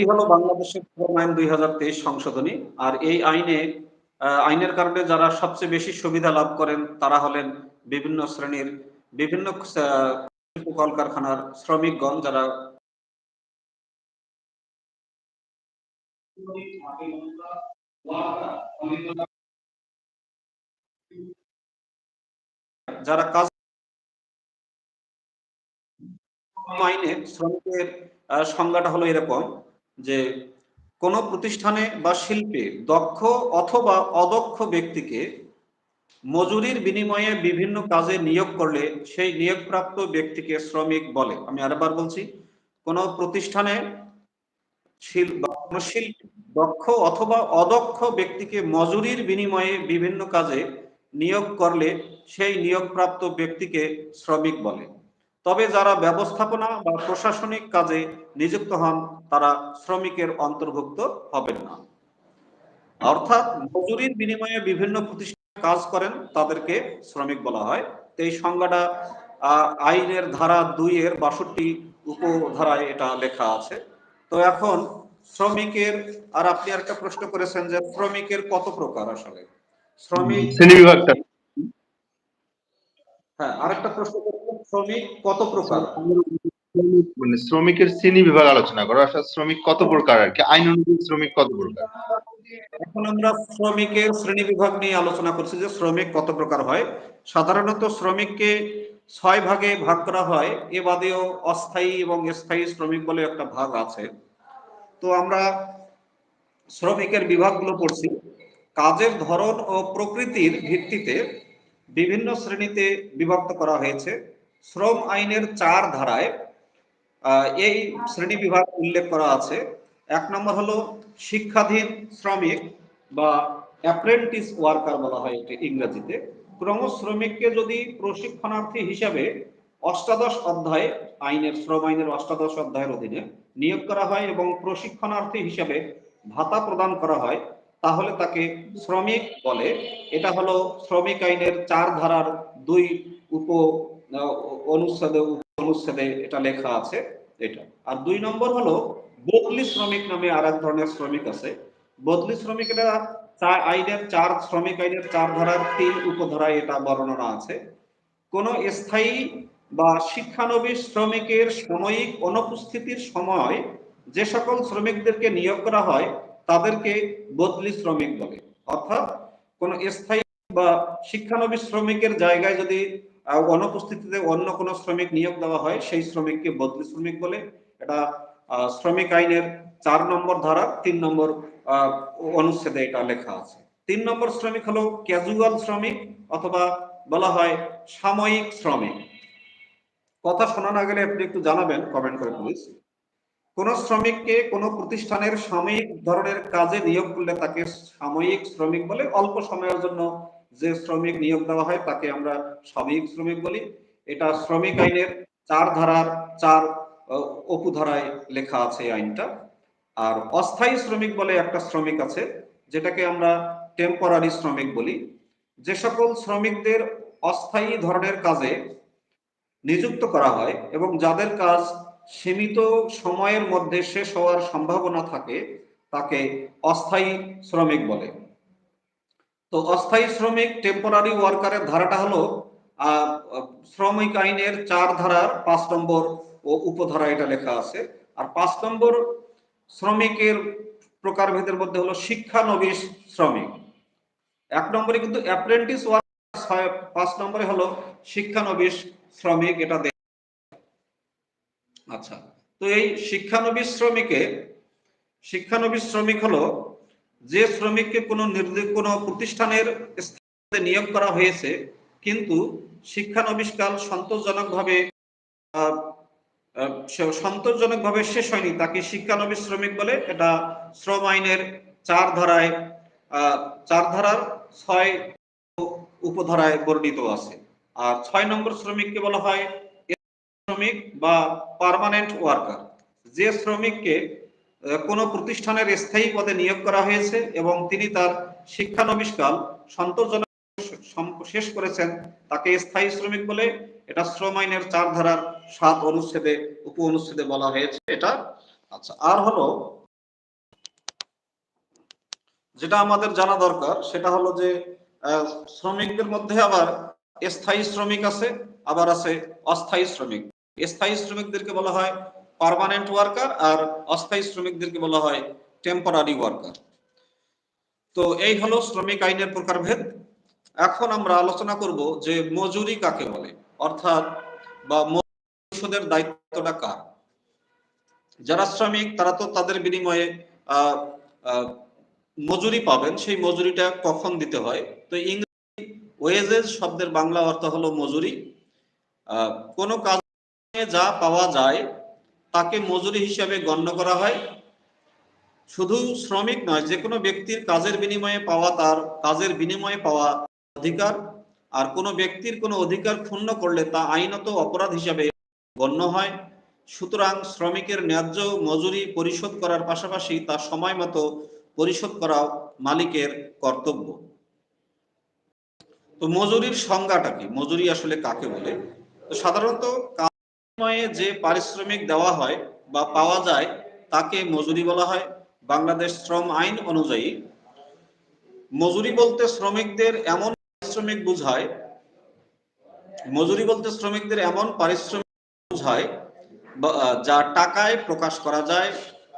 এই হলো বাংলাদেশের শ্রম আইন ২০২৩ সংশোধনী। আর এই আইনের কারণে যারা সবচেয়ে বেশি সুবিধা লাভ করেন তারা হলেন বিভিন্ন শ্রেণীর বিভিন্ন শিল্প কলকারখানার শ্রমিকগণ যারা যারা কাজ আইনে শ্রমিকের সংজ্ঞাটা হলো এরকম যে কোন প্রতিষ্ঠানে বা শিল্পে দক্ষ অথবা অদক্ষ ব্যক্তিকে মজুরির বিনিময়ে বিভিন্ন কাজে নিয়োগ করলে সেই নিয়োগপ্রাপ্ত ব্যক্তিকে শ্রমিক বলে। আমি আরেকবার বলছি, কোন প্রতিষ্ঠানে শিল্পী দক্ষ অথবা অদক্ষ ব্যক্তিকে মজুরির বিনিময়ে বিভিন্ন কাজে নিয়োগ করলে সেই নিয়োগপ্রাপ্ত ব্যক্তিকে শ্রমিক বলে। তবে যারা ব্যবস্থাপনা বা প্রশাসনিক কাজে নিযুক্ত হন তারা শ্রমিকের অন্তর্ভুক্ত হবেন না। অর্থাৎ মজুরির বিনিময়ে বিভিন্ন প্রতিষ্ঠানে কাজ করেন তাদেরকে শ্রমিক বলা হয়। তো এই সংজ্ঞাটা আইনের ধারা ২-এর ৬২ উপধারায় এটা লেখা আছে। তো এখন শ্রমিকের, আর আপনি একটা প্রশ্ন করেছেন যে শ্রমিকের কত প্রকার আসলে শ্রমিক শ্রেণীবিভাগটা। হ্যাঁ, আরেকটা প্রশ্ন করেছেন শ্রমিক কত প্রকার। মানে শ্রমিকের শ্রেণী বিভাগ আলোচনা করো, আসলে শ্রমিক কত প্রকার আর কি, আইন অনুযায়ী শ্রমিক কত প্রকার। এখন আমরা শ্রমিকের শ্রেণী বিভাগ নিয়ে আলোচনা করছি যে শ্রমিক কত প্রকার হয়। সাধারণত শ্রমিককে ৬ ভাগে ভাগ করা হয়, এ বাদেও অস্থায়ী এবং স্থায়ী শ্রমিক বলে একটা ভাগ আছে। তো আমরা শ্রমিকের বিভাগগুলো পড়ছি। কাজের ধরন ও প্রকৃতির ভিত্তিতে বিভিন্ন শ্রেণীতে বিভক্ত করা হয়েছে। শ্রম আইনের ৪ ধারায় এই শ্রেণী বিভাগ উল্লেখ করা আছে। ১ নম্বর হলো শিক্ষাধীন শ্রমিক বা অ্যাপ্রেন্টিস ওয়ার্কার বলা হয় এটি ইংরেজিতে। কোন শ্রমিককে যদি প্রশিক্ষণার্থী হিসাবে অষ্টাদশ অধ্যায় আইনের শ্রম আইনের অষ্টাদশ অধ্যায়ের অধীনে নিয়োগ করা হয় এবং প্রশিক্ষণার্থী হিসাবে ভাতা প্রদান করা হয় তাহলে তাকে শ্রমিক বলে। এটা হলো শ্রমিক আইনের ৪ ধারার ২ উপ অনুচ্ছেদে এটা লেখা আছে এটা। আর ২ নম্বর হলো বদলি শ্রমিক নামে আর এক ধরনের শ্রমিক আছে। বদলি শ্রমিক এটা শ্রমিক আইনের ৪ ধারার ৩ উপধারায় এটা বর্ণনা আছে। কোন স্থায়ী বা শিক্ষানবিশ শ্রমিকের সাময়িক অনুপস্থিতির সময় যে সকল শ্রমিকদেরকে নিয়োগ করা হয় তাদেরকে বদলি শ্রমিক বলে। অর্থাৎ কোন স্থায়ী বা শিক্ষানবিশ শ্রমিকের জায়গায় যদি অনুপস্থিতিতে অন্য কোন শ্রমিক নিয়োগ দেওয়া হয় সেই শ্রমিককে বদলি শ্রমিক বলে। এটা শ্রমিক আইনের ৪ নম্বর ধারা ৩ নম্বর অনুচ্ছেদে এটা লেখা আছে। ৩ নম্বর শ্রমিক হলো ক্যাজুয়াল শ্রমিক অথবা বলা হয় সাময়িক শ্রমিক। কথা শোনা না গেলে আপনি একটু জানাবেন কমেন্ট করে প্লিজ। কোন শ্রমিককে কোন প্রতিষ্ঠানের সাময়িক ধরনের কাজে নিয়োগ করলে তাকে সাময়িক শ্রমিক বলে। অল্প সময়ের জন্য যে শ্রমিক নিয়োগ দেওয়া হয় তাকে আমরা সাময়িক শ্রমিক বলি। এটা শ্রমিক আইনের ৪ ধারার ৪ উপধারায় লেখা আছে এই আইনটা। আর অস্থায়ী শ্রমিক বলে একটা শ্রমিক আছে যেটাকে আমরা টেম্পোরারি শ্রমিক বলি। যে সকল শ্রমিকদের অস্থায়ী ধরনের কাজে নিযুক্ত করা হয় এবং যাদের কাজ সীমিত সময়ের মধ্যে শেষ হওয়ার সম্ভাবনা থাকে তাকে অস্থায়ী শ্রমিক বলে। তো অস্থায়ী শ্রমিক টেম্পোরারি ওয়ার্কারের ধারাটা হলো শ্রমিক আইনের ৪ ধারার ৫ নম্বর ও উপধারা এটা লেখা আছে। আর ৫ নম্বর শ্রমিকের প্রকারভেদের মধ্যে হলো শিক্ষানবিশ শ্রমিক। ১ নম্বরে কিন্তু অ্যাপ্রেন্টিস ওয়ার্কার, ৫ নম্বরে হলো শিক্ষানবিশ শ্রমিক এটা। আচ্ছা, তো এই শিক্ষানবিশ শ্রমিক হলো যে শ্রমিককে কোনো প্রতিষ্ঠানের নিয়োগ করা হয়েছে কিন্তু শিক্ষানবিশকাল সন্তোষজনকভাবে শেষ হয়নি তাকে শিক্ষানবিশ শ্রমিক বলে। এটা শ্রম আইনের ৪ ধারায় ৪ ধারার ৬ উপধারায় বর্ণিত আছে। আর ৬ নম্বর শ্রমিককে বলা হয় শ্রমিক বা পার্মানেন্ট ওয়ার্কার। যে শ্রমিককে কোনো প্রতিষ্ঠানের স্থায়ী পদে নিয়োগ করা হয়েছে এবং তিনি তার শিক্ষানবিশকাল সন্তোষজনক শেষ করেছেন তাকে স্থায়ী শ্রমিক বলে। এটা শ্রম আইনের ৪ ধারার ৭ অনুচ্ছেদে উপ অনুচ্ছেদে বলা হয়েছে এটা। আচ্ছা, আর হলো যেটা আমাদের জানা দরকার সেটা হলো যে শ্রমিকদের মধ্যে আবার স্থায়ী শ্রমিক আছে, আবার আছে অস্থায়ী শ্রমিক। স্থায়ী শ্রমিকদেরকে বলা হয় পার্মানেন্ট ওয়ার্কার, আর অস্থায়ী শ্রমিকদেরকে বলা হয় টেম্পোরারি ওয়ার্কার। তো এই হলো শ্রমিক আইনের প্রকারভেদ। এখন আমরা আলোচনা করব যে মজুরি কাকে বলে, অর্থাৎ বা পরিশোধের দায়িত্বটা কার। যারা শ্রমিক তারা তো তাদের বিনিময়ে আহ আহ মজুরি পাবেন, সেই মজুরিটা কখন দিতে হয়? তো ইংরেজি ওয়েজেস শব্দের বাংলা অর্থ হলো মজুরি। কোনো কাজে যা পাওয়া যায় তাকে মজুরি হিসাবে গণ্য করা হয়। শুধু শ্রমিক নয়, যে কোনো ব্যক্তির কাজের বিনিময়ে পাওয়া তার কাজের বিনিময়ে পাওয়া অধিকার, আর কোনো ব্যক্তির কোনো অধিকার ক্ষুণ্ণ করলে তা আইনত অপরাধ হিসাবে গণ্য হয়। সুতরাং শ্রমিকের ন্যায্য মজুরি পরিশোধ করার পাশাপাশি তা সময় মতো পরিশোধ করা মালিকের কর্তব্য। তো মজুরির সংজ্ঞাটা কি, মজুরি আসলে কাকে বলে? তো সাধারণত কাজের বিনিময়ে যে পারিশ্রমিক দেওয়া হয় বা পাওয়া যায় তাকে মজুরি বলা হয়। বাংলাদেশ শ্রম আইন অনুযায়ী মজুরি বলতে শ্রমিকদের এমন পারিশ্রমিক বোঝায়, মজুরি বলতে শ্রমিকদের এমন পারিশ্রমিক বোঝায় যা টাকায় প্রকাশ করা যায়